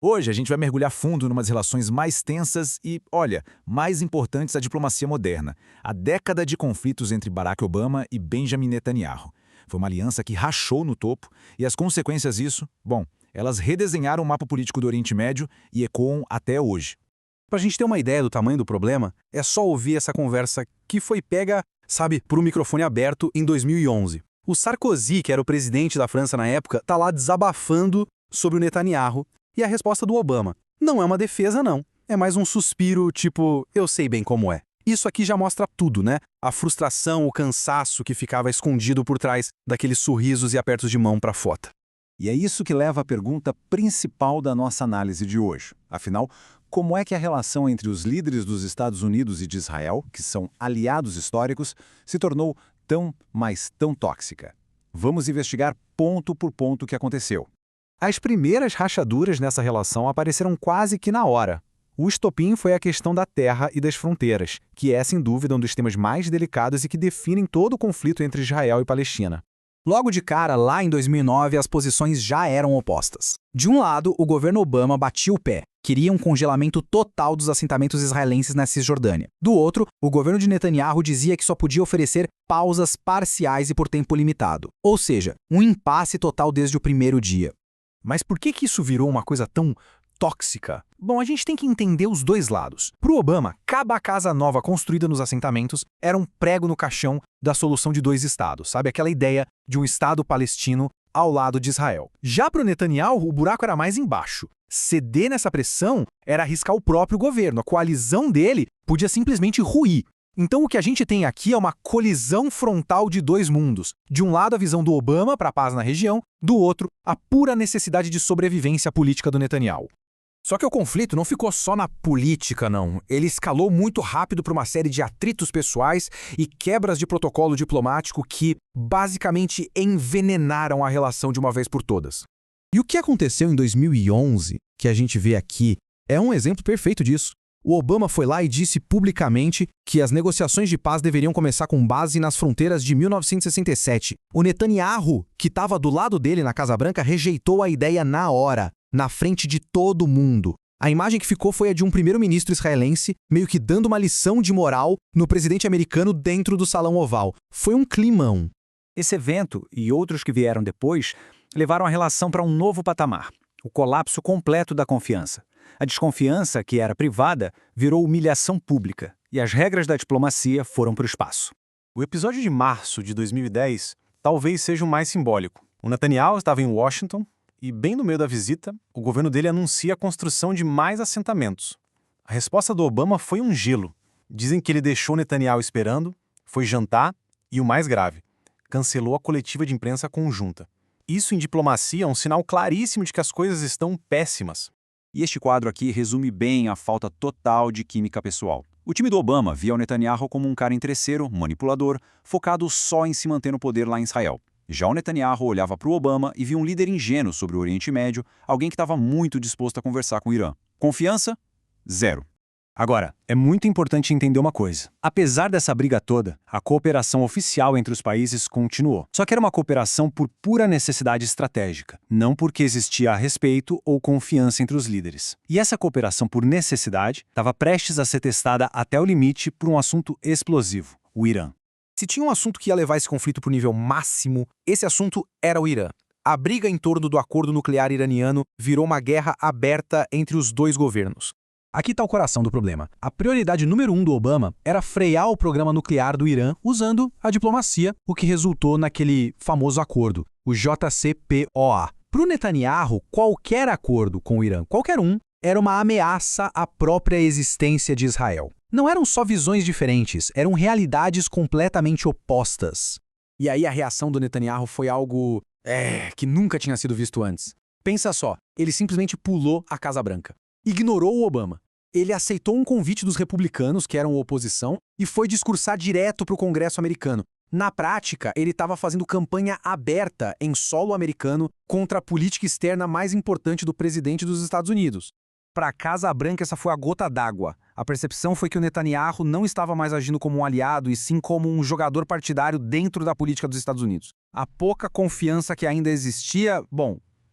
Hoje a gente vai mergulhar fundo numas relações mais tensas e, olha, mais importantes da diplomacia moderna. A década de conflitos entre Barack Obama e Benjamin Netanyahu. Foi uma aliança que rachou no topo e as consequências disso, bom, elas redesenharam o mapa político do Oriente Médio e ecoam até hoje. Para a gente ter uma ideia do tamanho do problema, é só ouvir essa conversa que foi pega, sabe, por um microfone aberto em 2011. O Sarkozy, que era o presidente da França na época, tá lá desabafando sobre o Netanyahu e a resposta do Obama. Não é uma defesa, não. É mais um suspiro, tipo, eu sei bem como é. Isso aqui já mostra tudo, né? A frustração, o cansaço que ficava escondido por trás daqueles sorrisos e apertos de mão para fota. E é isso que leva à pergunta principal da nossa análise de hoje. Afinal, como é que a relação entre os líderes dos Estados Unidos e de Israel, que são aliados históricos, se tornou tão, mas tão tóxica? Vamos investigar ponto por ponto o que aconteceu. As primeiras rachaduras nessa relação apareceram quase que na hora. O estopim foi a questão da terra e das fronteiras, que é, sem dúvida, um dos temas mais delicados e que definem todo o conflito entre Israel e Palestina. Logo de cara, lá em 2009, as posições já eram opostas. De um lado, o governo Obama batia o pé, queria um congelamento total dos assentamentos israelenses na Cisjordânia. Do outro, o governo de Netanyahu dizia que só podia oferecer pausas parciais e por tempo limitado, ou seja, um impasse total desde o primeiro dia. Mas por que isso virou uma coisa tão tóxica? Bom, a gente tem que entender os dois lados. Para o Obama, cada casa nova construída nos assentamentos era um prego no caixão da solução de dois estados, sabe? Aquela ideia de um estado palestino ao lado de Israel. Já para o Netanyahu, o buraco era mais embaixo. Ceder nessa pressão era arriscar o próprio governo. A coalizão dele podia simplesmente ruir. Então o que a gente tem aqui é uma colisão frontal de dois mundos. De um lado, a visão do Obama para a paz na região, do outro, a pura necessidade de sobrevivência política do Netanyahu. Só que o conflito não ficou só na política, não. Ele escalou muito rápido para uma série de atritos pessoais e quebras de protocolo diplomático que, basicamente, envenenaram a relação de uma vez por todas. E o que aconteceu em 2011, que a gente vê aqui, é um exemplo perfeito disso. O Obama foi lá e disse publicamente que as negociações de paz deveriam começar com base nas fronteiras de 1967. O Netanyahu, que estava do lado dele na Casa Branca, rejeitou a ideia na hora, na frente de todo mundo. A imagem que ficou foi a de um primeiro-ministro israelense meio que dando uma lição de moral no presidente americano dentro do Salão Oval. Foi um climão. Esse evento e outros que vieram depois levaram a relação para um novo patamar, o colapso completo da confiança. A desconfiança, que era privada, virou humilhação pública, e as regras da diplomacia foram para o espaço. O episódio de março de 2010 talvez seja o mais simbólico. O Netanyahu estava em Washington e, bem no meio da visita, o governo dele anuncia a construção de mais assentamentos. A resposta do Obama foi um gelo. Dizem que ele deixou Netanyahu esperando, foi jantar e, o mais grave, cancelou a coletiva de imprensa conjunta. Isso, em diplomacia, é um sinal claríssimo de que as coisas estão péssimas. E este quadro aqui resume bem a falta total de química pessoal. O time do Obama via o Netanyahu como um cara interesseiro, manipulador, focado só em se manter no poder lá em Israel. Já o Netanyahu olhava para o Obama e via um líder ingênuo sobre o Oriente Médio, alguém que estava muito disposto a conversar com o Irã. Confiança? Zero. Agora, é muito importante entender uma coisa. Apesar dessa briga toda, a cooperação oficial entre os países continuou. Só que era uma cooperação por pura necessidade estratégica, não porque existia respeito ou confiança entre os líderes. E essa cooperação por necessidade estava prestes a ser testada até o limite por um assunto explosivo, o Irã. Se tinha um assunto que ia levar esse conflito para o nível máximo, esse assunto era o Irã. A briga em torno do acordo nuclear iraniano virou uma guerra aberta entre os dois governos. Aqui está o coração do problema. A prioridade número 1 do Obama era frear o programa nuclear do Irã usando a diplomacia, o que resultou naquele famoso acordo, o JCPOA. Para o Netanyahu, qualquer acordo com o Irã, qualquer um, era uma ameaça à própria existência de Israel. Não eram só visões diferentes, eram realidades completamente opostas. E aí a reação do Netanyahu foi algo que nunca tinha sido visto antes. Pensa só, ele simplesmente pulou a Casa Branca. Ignorou o Obama. Ele aceitou um convite dos republicanos, que eram oposição, e foi discursar direto para o Congresso americano. Na prática, ele estava fazendo campanha aberta em solo americano contra a política externa mais importante do presidente dos Estados Unidos. Para a Casa Branca, essa foi a gota d'água. A percepção foi que o Netanyahu não estava mais agindo como um aliado, e sim como um jogador partidário dentro da política dos Estados Unidos. A pouca confiança que ainda existia,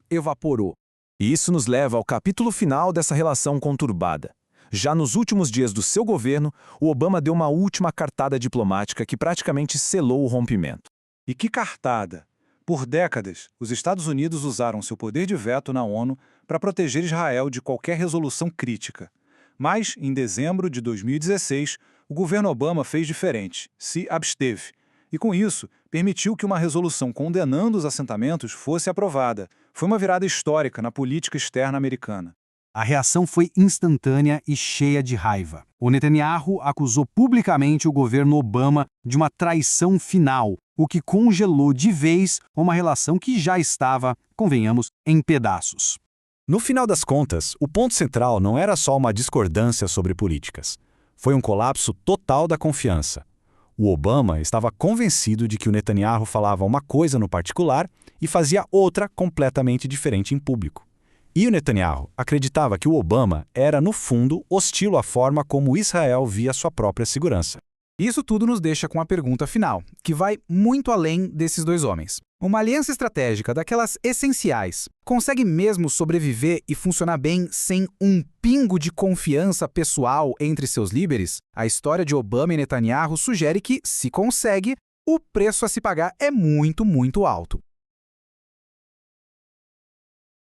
evaporou. E isso nos leva ao capítulo final dessa relação conturbada. Já nos últimos dias do seu governo, o Obama deu uma última cartada diplomática que praticamente selou o rompimento. E que cartada! Por décadas, os Estados Unidos usaram seu poder de veto na ONU para proteger Israel de qualquer resolução crítica. Mas, em dezembro de 2016, o governo Obama fez diferente, se absteve. E, com isso, permitiu que uma resolução condenando os assentamentos fosse aprovada. Foi uma virada histórica na política externa americana. A reação foi instantânea e cheia de raiva. O Netanyahu acusou publicamente o governo Obama de uma traição final, o que congelou de vez uma relação que já estava, convenhamos, em pedaços. No final das contas, o ponto central não era só uma discordância sobre políticas. Foi um colapso total da confiança. O Obama estava convencido de que o Netanyahu falava uma coisa no particular e fazia outra completamente diferente em público. E o Netanyahu acreditava que o Obama era, no fundo, hostil à forma como Israel via sua própria segurança. Isso tudo nos deixa com a pergunta final, que vai muito além desses dois homens. Uma aliança estratégica daquelas essenciais consegue mesmo sobreviver e funcionar bem sem um pingo de confiança pessoal entre seus líderes? A história de Obama e Netanyahu sugere que, se consegue, o preço a se pagar é muito, muito alto.